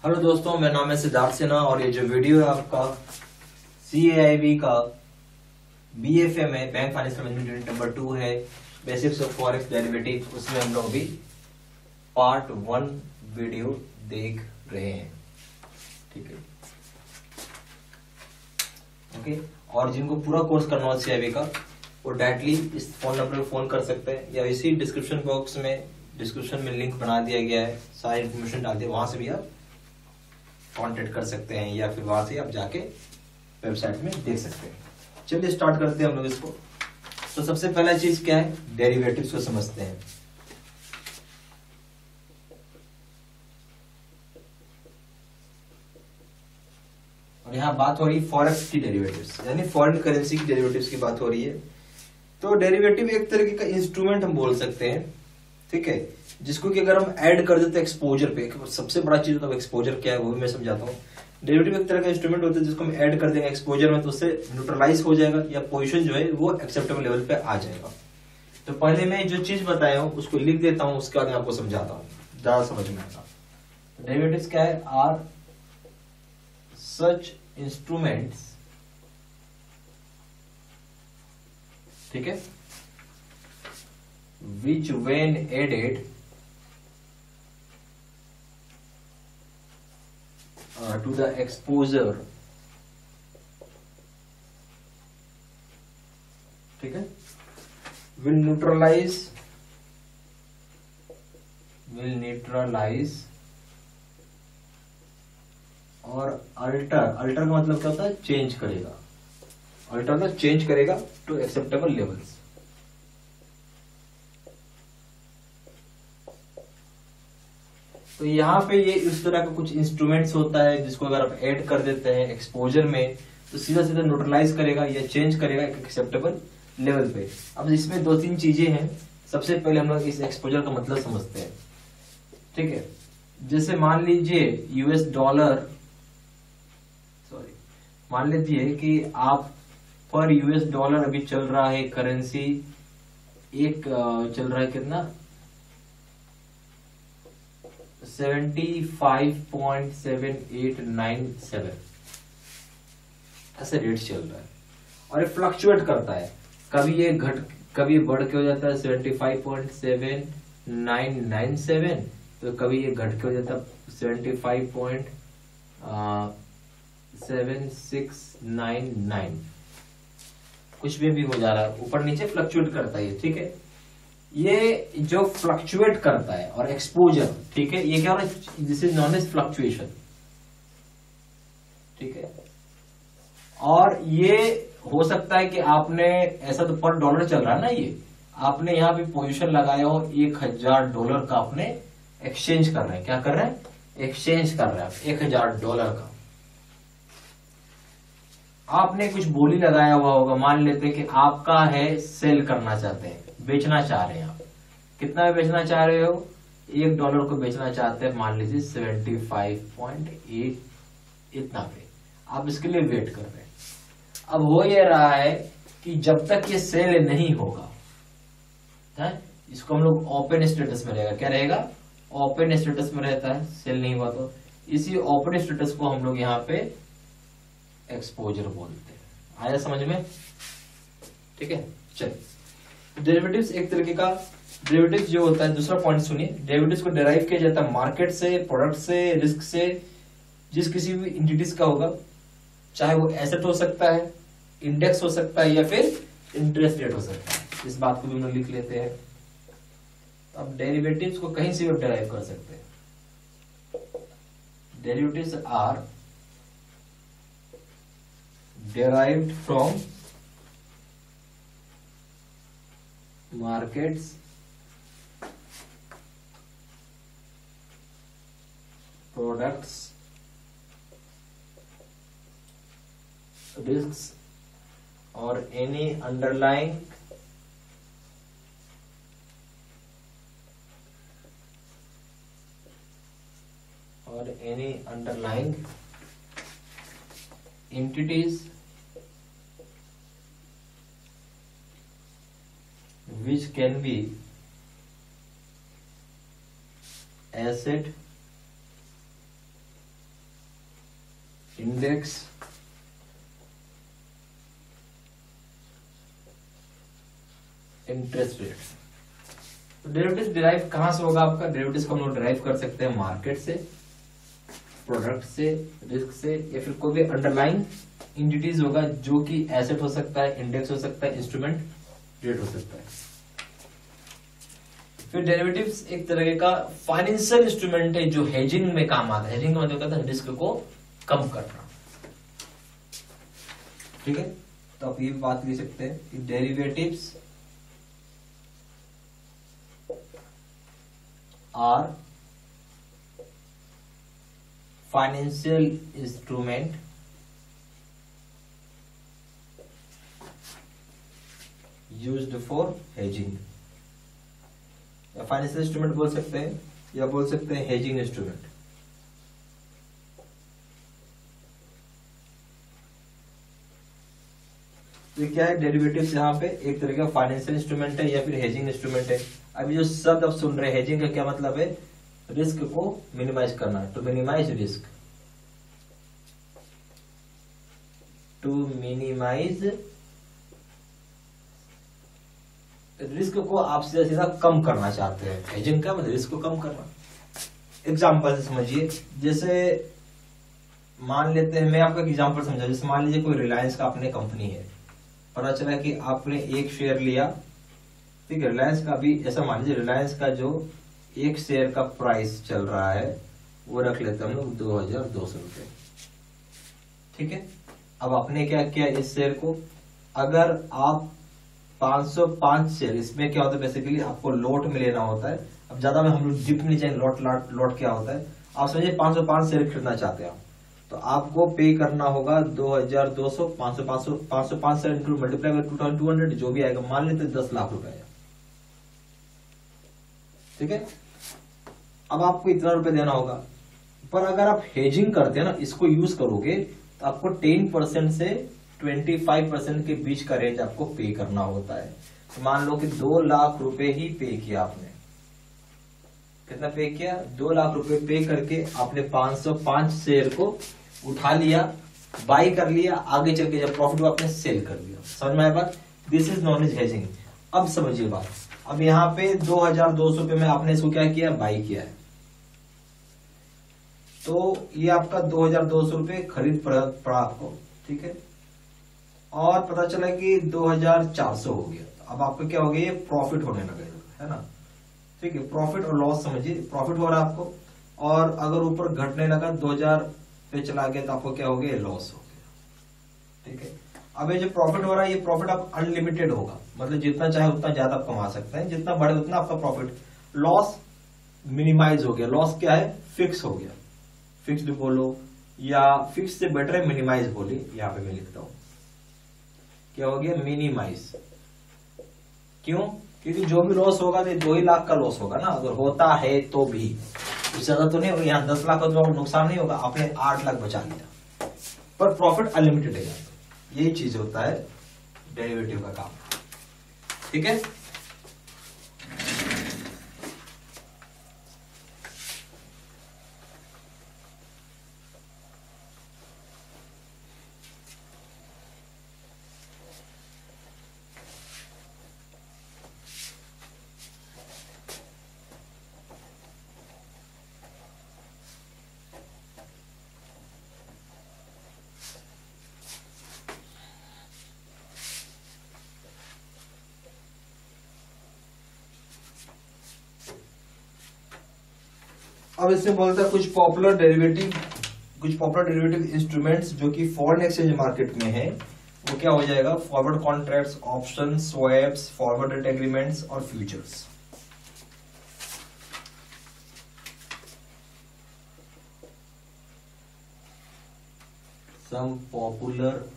Hello दोस्तों, मेरा नाम है सिद्धार्थ सिन्हा और ये जो वीडियो है आपका CAIB का BFA में bank financial management unit number 2 है, बेसिक्स ऑफ फॉरेक्स डेरिवेटिव। उसमें हम लोग अभी पार्ट 1 वीडियो देख रहे हैं। ठीक है, ओके। और जिनको पूरा कोर्स करना हो CAIB का, वो डायरेक्टली इस फोन नंबर पे फोन कर सकते हैं या इसी डिस्क्रिप्शन में लिंक बना दिया गया है, सारी इन्फॉर्मेशन डाल दिया, वहां से भी आप कांटेक्ट कर सकते हैं या फिर वहां से आप जाके वेबसाइट में देख सकते हैं। चलिए स्टार्ट करते हैं हम लोग इसको। तो सबसे पहला चीज क्या है, डेरिवेटिव्स को समझते हैं। और यहाँ बात हो रही है फॉरेक्स की डेरिवेटिव्स, यानी फॉरेन करेंसी की डेरिवेटिव्स की बात हो रही है। तो डेरिवेटिव एक तरीके का इंस्ट्रूमेंट हम बोल सकते हैं, ठीक है, जिसको कि अगर हम ऐड कर देते हैं एक्सपोजर पे। सबसे बड़ा चीज होता है एक्सपोजर क्या है, वो भी मैं समझाता हूँ। डेरिवेटिव एक तरह का इंस्ट्रूमेंट होता है जिसको हम ऐड कर देंगे एक्सपोजर में, तो उससे न्यूट्रलाइज हो जाएगा या पोजीशन जो है वो एक्सेप्टेबल लेवल पे आ जाएगा। तो पहले मैं जो चीज बताया हूँ उसको लिख देता हूँ, उसके बाद मैं आपको समझाता हूँ, ज्यादा समझ में आता। डेरिवेटिव्स क्या है, आर सच इंस्ट्रूमेंट्स, ठीक है, which when added to the exposure, ठीक है, will neutralize और alter का मतलब क्या होता है, चेंज करेगा। अल्टर मतलब चेंज करेगा टू एक्सेप्टेबल लेवल्स। तो यहाँ पे ये इस तरह का कुछ इंस्ट्रूमेंट्स होता है जिसको अगर आप ऐड कर देते हैं एक्सपोजर में तो सीधा सीधा न्यूट्रलाइज करेगा या चेंज करेगा एक एक्सेप्टेबल लेवल पे। अब इसमें दो तीन चीजें हैं। सबसे पहले हम लोग इस एक्सपोजर का मतलब समझते हैं, ठीक है। जैसे मान लीजिए मान लीजिए कि आप पर $, अभी चल रहा है करेंसी एक चल रहा है कितना, 75.7897 ऐसे रेट चल रहा है। और ये फ्लक्चुएट करता है, कभी ये बढ़ के हो जाता है 75.7997, तो कभी ये घट के हो जाता है 75.7699, कुछ भी हो जा रहा है, ऊपर नीचे फ्लक्चुएट करता है, ठीक है। ये जो फ्लक्चुएट करता है और एक्सपोजर, ठीक है, ये क्या हो रहा है, this is known as fluctuation, ठीक है। और ये हो सकता है कि आपने ऐसा तो पर डॉलर चल रहा है ना, ये आपने यहां पे पोजीशन लगाया हो $1000 का, आपने एक्सचेंज कर रहे हैं, क्या कर रहे हैं, एक्सचेंज कर रहे हैं $1000 का। आपने कुछ बोली लगाया हुआ होगा, मान लेते हैं कि आपका है सेल करना चाहते हैं, बेचना चाह रहे हैं। आप कितना में बेचना चाह रहे हो, $1 को बेचना चाहते हैं, मान लीजिए 75.8 इतना पे। आप इसके लिए वेट कर रहे हैं। अब हो ये रहा है कि जब तक ये सेल नहीं होगा, इसको हम लोग ओपन स्टेटस में रहेगा, क्या रहेगा, ओपन स्टेटस में रहता है, सेल नहीं हुआ तो इसी ओपन स्टेटस को हम लोग यहाँ पे एक्सपोजर बोलते हैं। आया समझ में, ठीक है। चलिए, डेरिवेटिव्स एक तरीके का, डेरिवेटिव्स जो होता है, दूसरा पॉइंट सुनिए, डेरिवेटिव्स को डिराइव किया जाता है मार्केट से, प्रोडक्ट से, रिस्क से, जिस किसी भी एंटिटीज का होगा, चाहे वो एसेट हो सकता है, इंडेक्स हो सकता है या फिर इंटरेस्ट रेट हो सकता है। इस बात को भी हम लोग लिख लेते हैं। अब डेरिवेटिव्स को कहीं से भी डिराइव कर सकते हैं। Derivatives are derived from markets, products, risks or any underlying entities which can be asset index interest rate. Derivative derive कहां से होगा आपका? डेरिवेटिव को हम लोग डिराइव कर सकते हैं मार्केट से, प्रोडक्ट से, रिस्क से, या फिर कोई भी अंडरलाइन इंटिटीज होगा जो कि एसेट हो सकता है, इंडेक्स हो सकता है, इंस्ट्रूमेंट रेट हो सकता है। फिर डेरिवेटिव्स एक तरह का फाइनेंशियल इंस्ट्रूमेंट है जो हेजिंग में काम आता है। हेजिंग का मतलब होता है रिस्क को कम करना। ठीक है, तो आप ये बात लिख सकते हैं कि derivatives are financial instrument used for hedging. या फाइनेंशियल इंस्ट्रूमेंट बोल सकते हैं या बोल सकते हैं हेजिंग इंस्ट्रूमेंट। तो क्या है? डेरिवेटिव्स यहाँ पे एक तरह का फाइनेंशियल इंस्ट्रूमेंट है या फिर हेजिंग इंस्ट्रूमेंट है। अभी जो शब्द आप सुन रहे हैं हेजिंग का क्या मतलब है? रिस्क को मिनिमाइज करना, to minimise risk, to minimise risk को आप सीधा सीधा कम करना चाहते हैं। हेजिंग का मतलब रिस्क को कम करना। एग्जाम्पल से समझिए, जैसे मान लेते हैं, मैं आपको एक एग्जाम्पल समझा। जैसे मान लीजिए कोई रिलायंस का अपने कंपनी है, पता चला कि आपने एक शेयर लिया, ठीक है। रिलायंस का भी ऐसा मान लीजिए, रिलायंस का जो एक शेयर का प्राइस चल रहा है वो रख लेते हैं हम लोग 2200 रुपए, ठीक है। अब आपने क्या किया इस शेयर को, अगर आप 505 शेयर, इसमें क्या होता है बेसिकली आपको लॉट में लेना होता है। अब ज्यादा में हम लोग डीप नहीं जाएंगे, लॉट क्या होता है। आप समझिए 505 शेयर खरीदना चाहते हैं आप, तो आपको पे करना होगा 2200, 505 शेयर इंटू मल्टीप्लाई बाय 2200, जो भी आएगा, मान लेते 10 लाख रुपए आएगा, ठीक है। अब आपको इतना रुपए देना होगा, पर अगर आप हेजिंग करते हैं ना, इसको यूज करोगे, तो आपको 10% से 25% के बीच का रेंज आपको पे करना होता है। तो मान लो कि 2 लाख रुपए ही पे किया आपने। कितना पे किया? 2 लाख रुपए पे करके आपने 505 शेयर को उठा लिया, बाई कर लिया, आगे चल के जब प्रॉफिट हुआ आपने सेल कर दिया। समझ में आया बात? This is known as hedging. अब समझिए बात, अब यहाँ पे 2200 रुपए में आपने इसको क्या किया? बाई किया है। तो ये आपका 2200 रुपए खरीद पड़ा आपको, ठीक है। और पता चला कि 2400 हो गया, अब आपको क्या हो गया? ये प्रॉफिट होने लगेगा, है ना, ठीक है। प्रॉफिट और लॉस समझिए, प्रॉफिट हो रहा है आपको, और अगर ऊपर घटने लगा 2000 पे चला गया तो आपको क्या हो गया? लॉस हो गया, ठीक है। अब ये जो प्रॉफिट हो रहा है, ये प्रॉफिट आप अनलिमिटेड होगा, मतलब जितना चाहे उतना ज्यादा आप कमा सकते हैं, जितना बढ़े उतना आपका प्रॉफिट। लॉस मिनिमाइज हो गया, लॉस क्या है? फिक्स हो गया, फिक्स्ड बोलो या फिक्स से बेटर है मिनिमाइज बोलिए, यहां पे मैं लिखता हूं क्या हो गया? मिनिमाइज। क्यों? क्योंकि जो भी लॉस होगा तो 2 ही लाख का लॉस होगा ना, अगर होता है तो भी, उससे ज्यादा तो नहीं होगा। यहाँ 10 लाख का तो नुकसान नहीं होगा, आपने 8 लाख बचा लिया, पर प्रॉफिट अनलिमिटेड है। यही चीज होता है डेरिवेटिव का काम, ठीक है। अब इसमें बोलता है कुछ पॉपुलर डेरिवेटिव इंस्ट्रूमेंट्स जो कि फॉरेन एक्सचेंज मार्केट में है, वो क्या हो जाएगा? Forward contracts, option, swaps, forward rate agreements और futures. Some popular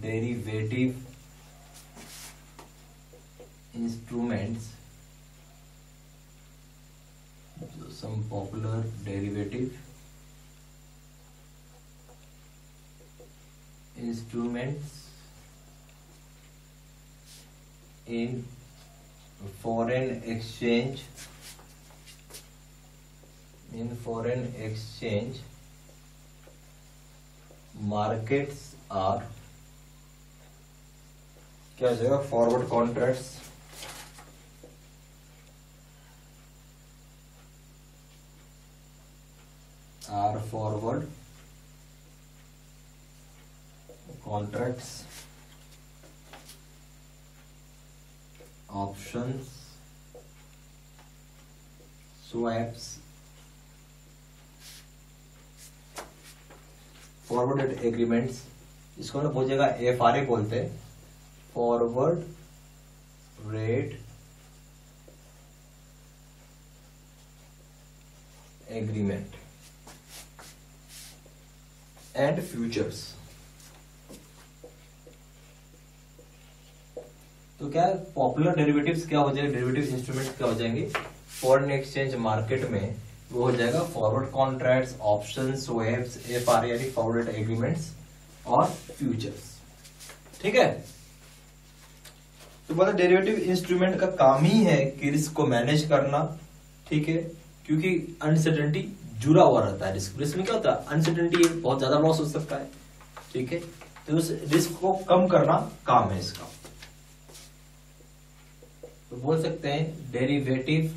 derivative instruments, some popular derivative instruments in foreign exchange in foreign exchange markets are, क्या हो जाएगा, forward contracts are forward contracts options swaps forward rate agreements, इसको ना हो जाएगा FRA बोलते हैं, forward rate agreement and futures. तो क्या है, पॉपुलर डेरिवेटिव्स क्या हो जाएगा, डेरिवेटिव इंस्ट्रूमेंट क्या हो जाएंगे फॉरेन एक्सचेंज मार्केट में, वो हो जाएगा forward contracts, options, swaps, FRA यानी फॉरवर्ड एग्रीमेंट्स और फ्यूचर्स। ठीक है, तो मतलब डेरिवेटिव इंस्ट्रूमेंट का काम ही है कि रिस्क को मैनेज करना। ठीक है, क्योंकि अनसर्टेनिटी जुड़ा हुआ रहता है रिस्क। रिस्क में क्या होता है, अनसर्टेनिटी, बहुत ज्यादा लॉस हो सकता है। ठीक है, तो उस रिस्क को कम करना काम है इसका। तो बोल सकते हैं derivative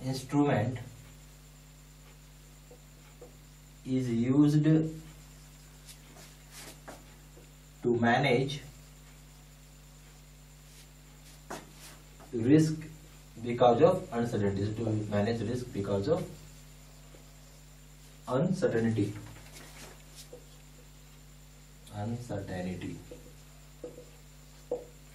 instrument is used to manage risk because of uncertainty, to manage risk because of uncertainty।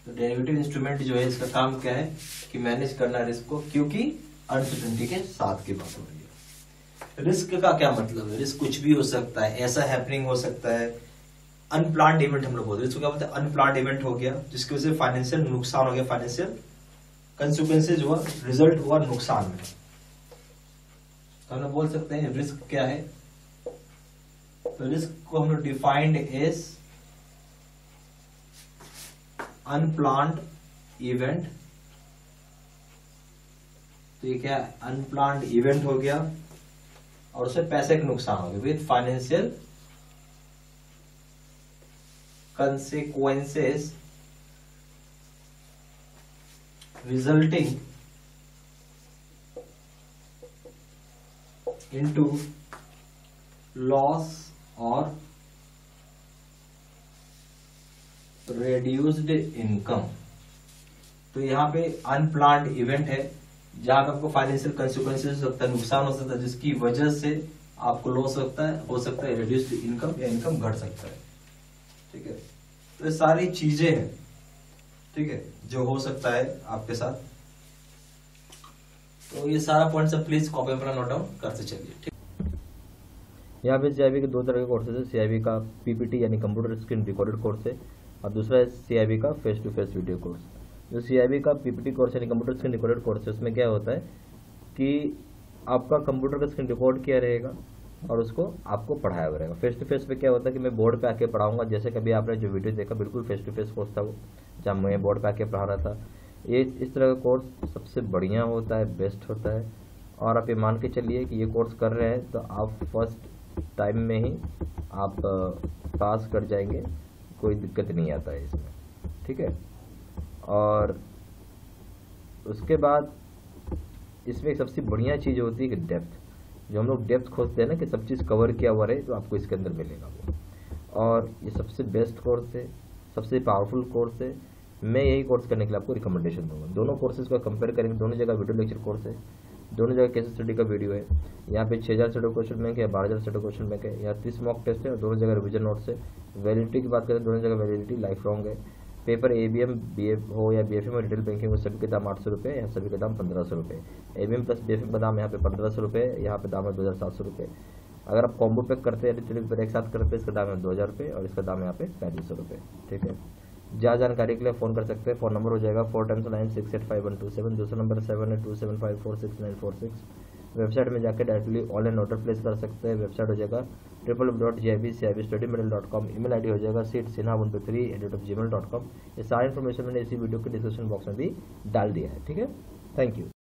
तो डेरिवेटिव इंस्ट्रूमेंट जो है इसका काम क्या है कि मैनेज करना रिस्क को, क्योंकि अनसर्टेनिटी के साथ की बात हो रही है। रिस्क का क्या मतलब है, रिस्क कुछ भी हो सकता है, ऐसा हैपनिंग हो सकता है, अनप्लान्ड इवेंट हम लोग बोलते हैं। इसको क्या बोलते हैं, अनप्लान्ड इवेंट हो गया जिसकी वजह से फाइनेंशियल नुकसान हो गया, फाइनेंशियल कंसिक्वेंसेज हुआ, रिजल्ट हुआ नुकसान में। तो हम लोग बोल सकते हैं रिस्क क्या है। तो रिस्क को हम लोग डिफाइंड एज अनप्लान्ड इवेंट। तो ये क्या, अनप्लान्ड इवेंट हो गया और उससे पैसे का नुकसान हो गया with financial consequences resulting into loss और रेड्यूस्ड इनकम। तो यहाँ पे अनप्लान्ड इवेंट है जहां पे आपको फाइनेंशियल कंसिक्वेंसेस हो सकता है, नुकसान हो सकता है, जिसकी वजह से आपको लॉस हो सकता है रिड्यूस्ड इनकम या इनकम घट सकता है। ठीक है, तो ये सारी चीजें हैं, ठीक है, जो हो सकता है आपके साथ। तो ये सारा पॉइंट सब प्लीज कॉपी में नोट डाउन करते चलिए। ठीक, यहाँ पे CIB के दो तरह के कोर्सेज है। CIB का PPT यानी कंप्यूटर स्क्रीन रिकॉर्डेड कोर्स है और दूसरा है CIB का face to face video course. जो CIB का PPT कोर्स यानी कंप्यूटर स्क्रीन रिकॉर्डेड कोर्स है, उसमें क्या होता है कि आपका कंप्यूटर का स्क्रीन रिकॉर्ड किया रहेगा और उसको आपको पढ़ाया हुआ रहेगा। फेस टू फेस पे क्या होता है कि मैं बोर्ड पे आके पढ़ाऊंगा, जैसे कभी आपने जो वीडियो देखा बिल्कुल फेस टू फेस कोर्स था वो, जहाँ मैं बोर्ड पे आके पढ़ा रहा था। ये इस तरह का कोर्स सबसे बढ़िया होता है, बेस्ट होता है। और आप ये मान के चलिए कि ये कोर्स कर रहे हैं तो आप फर्स्ट टाइम में ही आप पास कर जाएंगे, कोई दिक्कत नहीं आता है इसमें। ठीक है, और उसके बाद इसमें एक सबसे बढ़िया चीज़ होती है कि डेप्थ, जो हम लोग डेप्थ खोजते हैं ना कि सब चीज़ कवर किया हुआ रहे, तो आपको इसके अंदर मिलेगा वो। और ये सबसे बेस्ट कोर्स है, सबसे पावरफुल कोर्स है। मैं यही कोर्स करने के लिए आपको रिकमेंडेशन दूंगा। दोनों कोर्सेज को कंपेयर करेंगे, दोनों जगह वीडियो लेक्चर कोर्स है, दोनों जगह केस स्टडी का वीडियो है। यहाँ पे 6000 सेट ऑफ क्वेश्चन बैंक है, 12000 सेट ऑफ क्वेश्चन बैंक है। यहाँ 30 मॉक टेस्ट है और दोनों जगह रिविजन नोट्स है। वैलिडिटी की बात करें, दोनों जगह वैलिडिटी लाइफ लॉन्ग है। पेपर ABM BF हो या BFM और रिटेल बैंकिंग हो, सभी के दाम 800 रुपये, यहाँ सभी के दाम 1500 रुपये। ABM प्लस BFM का दाम यहाँ पे 1500 रुपये, यहाँ पे दाम है 2700 रुपये। अगर आप कॉम्बो पैक करते हैं, रिटेल पेपर एक साथ करते हैं, इसका दाम है 2000 रुपये और इसका दाम यहाँ पे 3500 रुपये। ठीक है, जहाँ जानकारी के लिए फ़ोन कर सकते हैं। फ़ोन नंबर हो जाएगा 4 टाइम्स 9685 दूसरा नंबर 7827546946। वेबसाइट में जाकर डायरेक्टली ऑनलाइन ऑर्डर प्लेस कर सकते हैं। वेबसाइट हो जाएगा www.gibstudymetal.com। ईमेल ID हो जाएगा seatsinha123@gmail.com। ये सारी इन्फॉर्मेशन मैंने इसी वीडियो के डिस्क्रिप्शन बॉक्स में भी डाल दिया है। ठीक है, थैंक यू।